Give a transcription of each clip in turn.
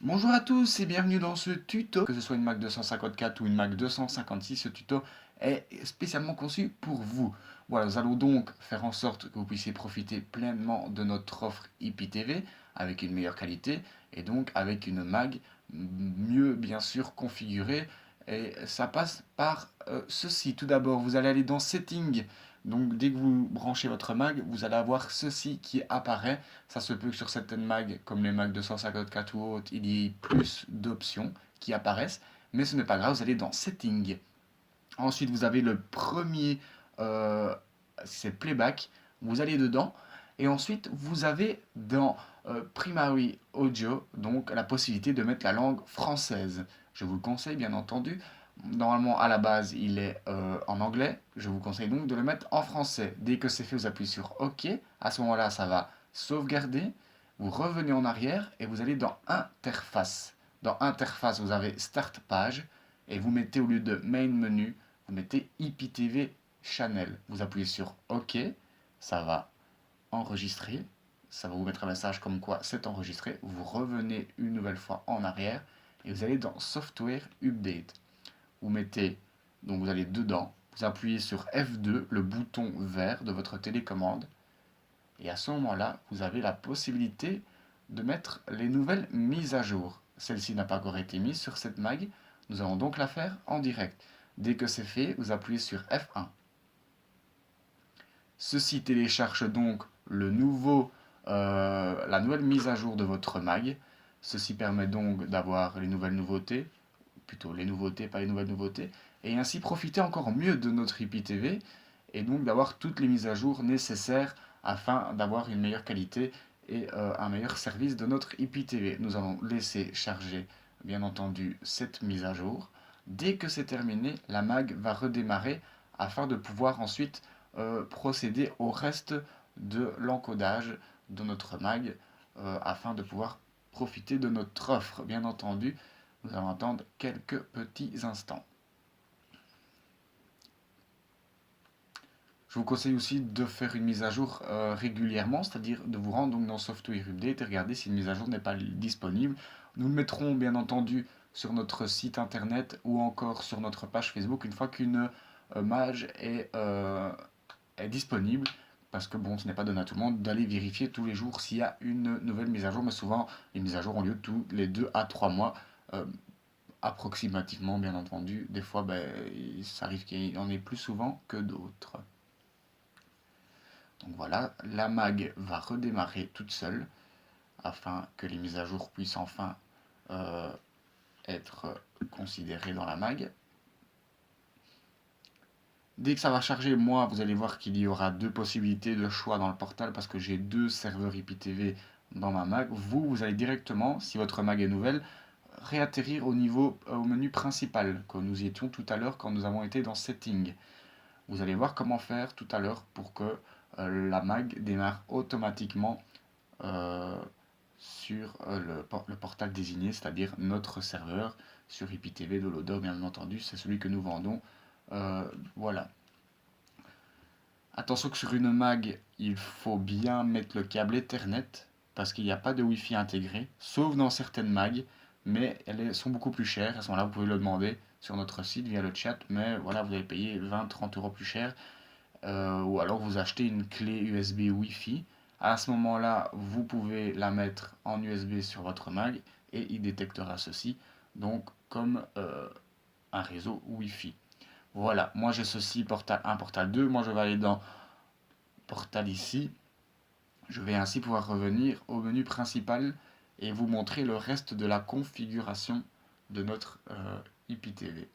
Bonjour à tous et bienvenue dans ce tuto. Que ce soit une Mac 254 ou une Mac 256, ce tuto est spécialement conçu pour vous. Voilà, nous allons donc faire en sorte que vous puissiez profiter pleinement de notre offre IPTV avec une meilleure qualité et donc avec une Mac mieux bien sûr configurée. Et ça passe par ceci. Tout d'abord, vous allez aller dans Settings. Donc dès que vous branchez votre Mac, vous allez avoir ceci qui apparaît. Ça se peut que sur certaines Mac, comme les Mac 254 ou autres, il y ait plus d'options qui apparaissent. Mais ce n'est pas grave, vous allez dans Settings. Ensuite, vous avez le premier, c'est Playback. Vous allez dedans. Et ensuite, vous avez dans Primary Audio, donc la possibilité de mettre la langue française. Je vous le conseille, bien entendu. Normalement, à la base, il est en anglais. Je vous conseille donc de le mettre en français. Dès que c'est fait, vous appuyez sur OK. À ce moment-là, ça va sauvegarder. Vous revenez en arrière et vous allez dans Interface. Dans Interface, vous avez Start Page. Et vous mettez au lieu de Main Menu, vous mettez IPTV Channel. Vous appuyez sur OK. Ça va enregistrer. Ça va vous mettre un message comme quoi c'est enregistré. Vous revenez une nouvelle fois en arrière et vous allez dans Software Update. Vous mettez, donc vous allez dedans, vous appuyez sur F2, le bouton vert de votre télécommande, et à ce moment-là, vous avez la possibilité de mettre les nouvelles mises à jour. Celle-ci n'a pas encore été mise sur cette mag, nous allons donc la faire en direct. Dès que c'est fait, vous appuyez sur F1. Ceci télécharge donc la nouvelle mise à jour de votre mag. Ceci permet donc d'avoir les nouvelles nouveautés, plutôt les nouveautés, pas les nouvelles nouveautés, et ainsi profiter encore mieux de notre IPTV et donc d'avoir toutes les mises à jour nécessaires afin d'avoir une meilleure qualité et un meilleur service de notre IPTV. Nous allons laisser charger bien entendu cette mise à jour. Dès que c'est terminé, la mag va redémarrer afin de pouvoir ensuite procéder au reste de l'encodage de notre mag afin de pouvoir profiter de notre offre. Bien entendu, nous allons attendre quelques petits instants. Je vous conseille aussi de faire une mise à jour régulièrement, c'est-à-dire de vous rendre donc dans Software Update et regarder si une mise à jour n'est pas disponible. Nous le mettrons bien entendu sur notre site internet ou encore sur notre page Facebook une fois qu'une mage est disponible. Parce que bon, ce n'est pas donné à tout le monde d'aller vérifier tous les jours s'il y a une nouvelle mise à jour, mais souvent les mises à jour ont lieu tous les 2 à 3 mois. Approximativement, bien entendu. Des fois, ça arrive qu'il y en ait plus souvent que d'autres. Donc voilà, la mag va redémarrer toute seule afin que les mises à jour puissent enfin euh, être considérées dans la mag. Dès que ça va charger, moi, vous allez voir qu'il y aura deux possibilités de choix dans le portal parce que j'ai deux serveurs IPTV dans ma mag. Vous allez directement, si votre mag est nouvelle, réatterrir au menu principal, que nous y étions tout à l'heure quand nous avons été dans Settings. Vous allez voir comment faire tout à l'heure pour que la mag démarre automatiquement euh, sur le portal désigné, c'est-à-dire notre serveur sur IPTV de l'Odor, bien entendu, c'est celui que nous vendons. Voilà. Attention que sur une mag, il faut bien mettre le câble Ethernet parce qu'il n'y a pas de Wi-Fi intégré, sauf dans certaines mags, mais elles sont beaucoup plus chères. À ce moment-là, vous pouvez le demander sur notre site via le chat, mais voilà, vous allez payer 20-30 euros plus cher. Ou alors vous achetez une clé USB Wi-Fi. À ce moment-là, vous pouvez la mettre en USB sur votre mag et il détectera ceci donc comme un réseau Wi-Fi. Voilà, moi j'ai ceci, portal 1, portal 2. Moi je vais aller dans portal ici. Je vais ainsi pouvoir revenir au menu principal et vous montrer le reste de la configuration de notre IPTV.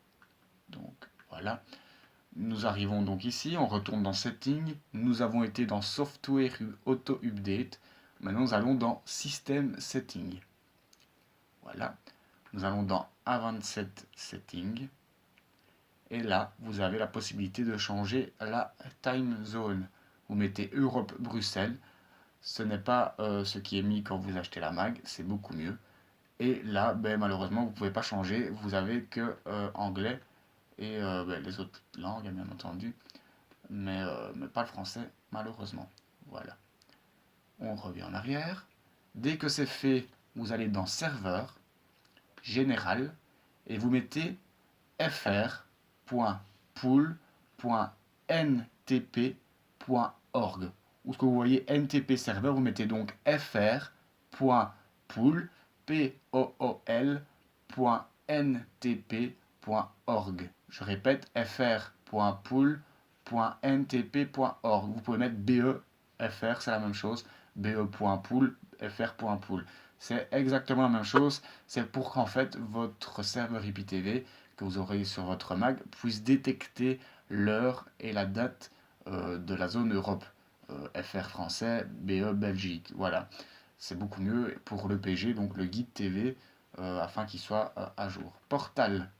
Donc voilà. Nous arrivons donc ici, on retourne dans Settings, nous avons été dans Software Auto Update, maintenant nous allons dans System Settings. Voilà, nous allons dans Advanced Settings, et là vous avez la possibilité de changer la time zone. Vous mettez Europe-Bruxelles, ce n'est pas ce qui est mis quand vous achetez la mag, c'est beaucoup mieux. Et là, malheureusement, vous ne pouvez pas changer, vous avez que anglais et les autres langues, bien entendu. Mais pas le français, malheureusement. Voilà. On revient en arrière. Dès que c'est fait, vous allez dans Serveur. général et vous mettez fr.pool.ntp.org. Ou ce que vous voyez NTP serveur, vous mettez donc fr.pool, pool.ntp.org. Je répète, fr.pool.ntp.org. Vous pouvez mettre BE, FR, c'est la même chose. BE.pool, fr.pool. C'est exactement la même chose. C'est pour qu'en fait votre serveur IPTV que vous aurez sur votre Mac puisse détecter l'heure et la date de la zone Europe. FR français, BE Belgique. Voilà. C'est beaucoup mieux pour le PG, donc le guide TV, afin qu'il soit à jour. Portal.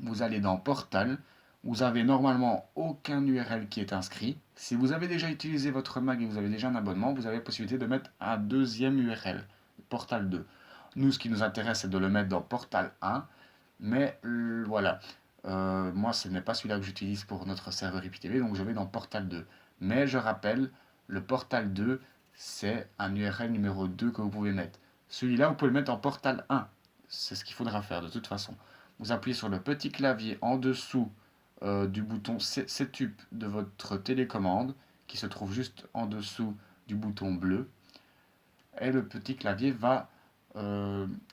Vous allez dans Portal. Vous avez normalement aucun URL qui est inscrit. Si vous avez déjà utilisé votre Mac et vous avez déjà un abonnement, vous avez la possibilité de mettre un deuxième URL, Portal 2. Nous, ce qui nous intéresse, c'est de le mettre dans Portal 1. Mais voilà, moi, ce n'est pas celui-là que j'utilise pour notre serveur IPTV, donc je vais dans Portal 2. Mais je rappelle, le Portal 2, c'est un URL numéro 2 que vous pouvez mettre. Celui-là, vous pouvez le mettre en Portal 1. C'est ce qu'il faudra faire de toute façon. Vous appuyez sur le petit clavier en dessous du bouton Setup de votre télécommande, qui se trouve juste en dessous du bouton bleu. Et le petit clavier va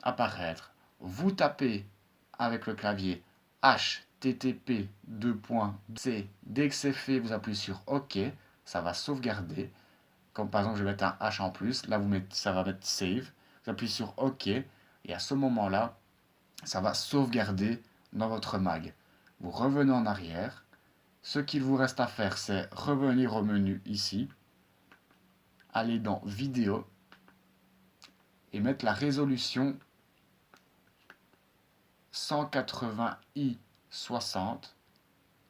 apparaître. Vous tapez avec le clavier http://c. Dès que c'est fait, vous appuyez sur OK. Ça va sauvegarder. Comme par exemple, je vais mettre un H en plus. Là, ça va mettre Save. Vous appuyez sur OK. Et à ce moment-là, ça va sauvegarder dans votre mag. Vous revenez en arrière. Ce qu'il vous reste à faire, c'est revenir au menu ici. Aller dans Vidéo. Et mettre la résolution 180i 60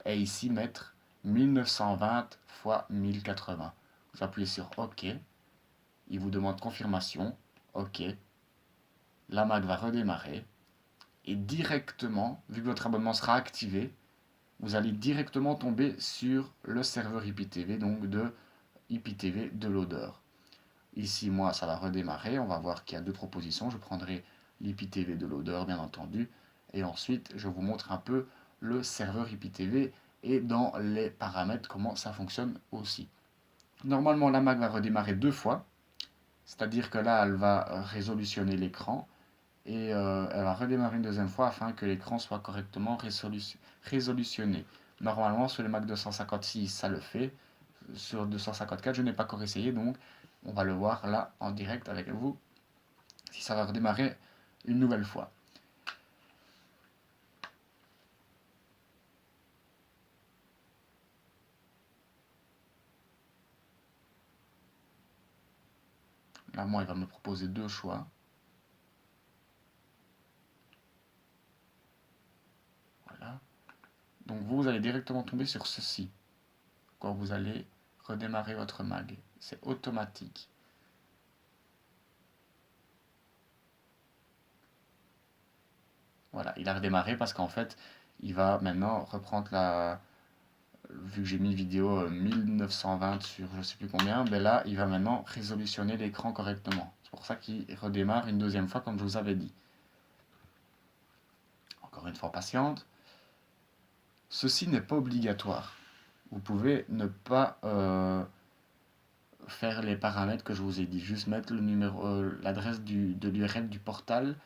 et ici mettre 1920 x 1080. Vous appuyez sur OK, il vous demande confirmation, OK, la Mac va redémarrer et directement, vu que votre abonnement sera activé, vous allez directement tomber sur le serveur IPTV, donc de IPTV de Loader. Ici, moi, ça va redémarrer, on va voir qu'il y a deux propositions, je prendrai l'IPTV de Loader, bien entendu, et ensuite, je vous montre un peu le serveur IPTV et dans les paramètres, comment ça fonctionne aussi. Normalement, la Mac va redémarrer deux fois, c'est-à-dire que là, elle va résolutionner l'écran et elle va redémarrer une deuxième fois afin que l'écran soit correctement résolutionné. Normalement, sur le Mac 256, ça le fait. Sur 254, je n'ai pas encore essayé, donc on va le voir là en direct avec vous, si ça va redémarrer une nouvelle fois. Là, moi, il va me proposer deux choix. Voilà. Donc, vous allez directement tomber sur ceci quand vous allez redémarrer votre mag. C'est automatique. Voilà, il a redémarré parce qu'en fait, il va maintenant reprendre la... Vu que j'ai mis une vidéo 1920 sur je sais plus combien, ben là, il va maintenant résolutionner l'écran correctement. C'est pour ça qu'il redémarre une deuxième fois, comme je vous avais dit. Encore une fois patiente. Ceci n'est pas obligatoire. Vous pouvez ne pas faire les paramètres que je vous ai dit. Juste mettre le numéro, l'adresse de l'URL du portal.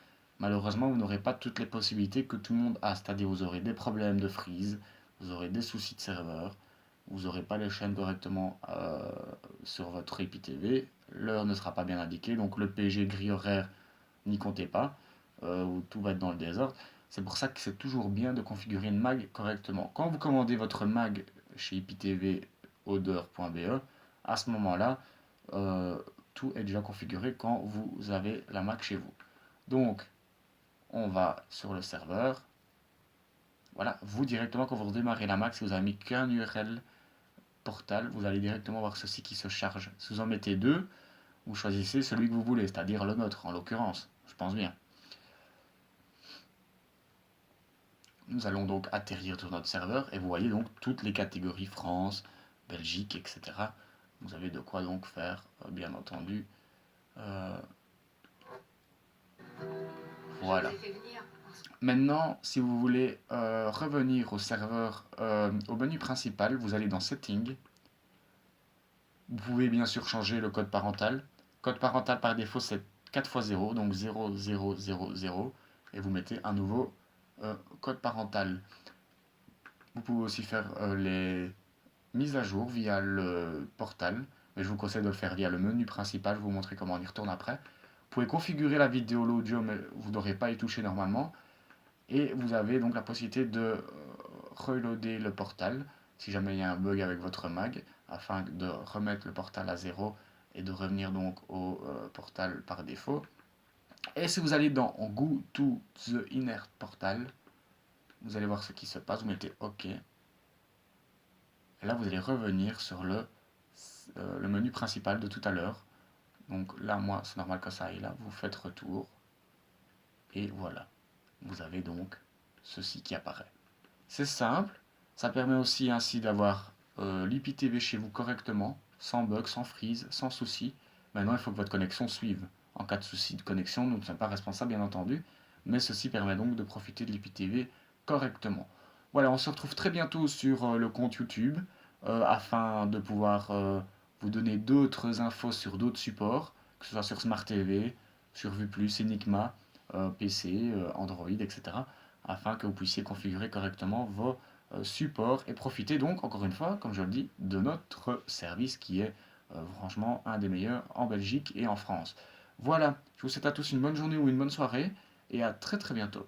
Malheureusement, vous n'aurez pas toutes les possibilités que tout le monde a. C'est-à-dire, vous aurez des problèmes de freeze, vous aurez des soucis de serveur, vous n'aurez pas les chaînes correctement sur votre IPTV, l'heure ne sera pas bien indiquée, donc le PG grille horaire, n'y comptez pas, où tout va être dans le désordre. C'est pour ça que c'est toujours bien de configurer une mag correctement. Quand vous commandez votre mag chez IPTV odeur.be, à ce moment-là, tout est déjà configuré quand vous avez la Mac chez vous. Donc, on va sur le serveur. Voilà, vous directement, quand vous redémarrez la Mac, si vous avez mis qu'un URL portal, vous allez directement voir ceci qui se charge. Si vous en mettez deux, vous choisissez celui que vous voulez, c'est-à-dire le nôtre, en l'occurrence. Je pense bien. Nous allons donc atterrir sur notre serveur et vous voyez donc toutes les catégories France, Belgique, etc. Vous avez de quoi donc faire, bien entendu, Voilà. Maintenant, si vous voulez revenir au serveur, au menu principal, vous allez dans Settings. Vous pouvez bien sûr changer le code parental. Code parental par défaut c'est 4 x 0, donc 0, 0, 0, 0. Et vous mettez un nouveau code parental. Vous pouvez aussi faire les mises à jour via le portal. Mais je vous conseille de le faire via le menu principal. Je vais vous montrer comment on y retourne après. Vous pouvez configurer la vidéo, l'audio, mais vous n'aurez pas y toucher normalement. Et vous avez donc la possibilité de reloader le portal si jamais il y a un bug avec votre mag, afin de remettre le portal à 0 et de revenir donc au portal par défaut. Et si vous allez dans Go to the Inner Portal, vous allez voir ce qui se passe, vous mettez OK. Et là, vous allez revenir sur le menu principal de tout à l'heure. Donc là, moi, c'est normal que ça aille là. Vous faites retour. Et voilà. Vous avez donc ceci qui apparaît. C'est simple. Ça permet aussi ainsi d'avoir l'IPTV chez vous correctement, sans bug, sans freeze, sans souci. Maintenant, il faut que votre connexion suive. En cas de souci de connexion, nous ne sommes pas responsables, bien entendu. Mais ceci permet donc de profiter de l'IPTV correctement. Voilà, on se retrouve très bientôt sur le compte YouTube afin de pouvoir vous donner d'autres infos sur d'autres supports, que ce soit sur Smart TV, sur Vue+, Enigma, PC, Android, etc. afin que vous puissiez configurer correctement vos supports et profiter donc, encore une fois, comme je le dis, de notre service qui est franchement un des meilleurs en Belgique et en France. Voilà, je vous souhaite à tous une bonne journée ou une bonne soirée et à très très bientôt.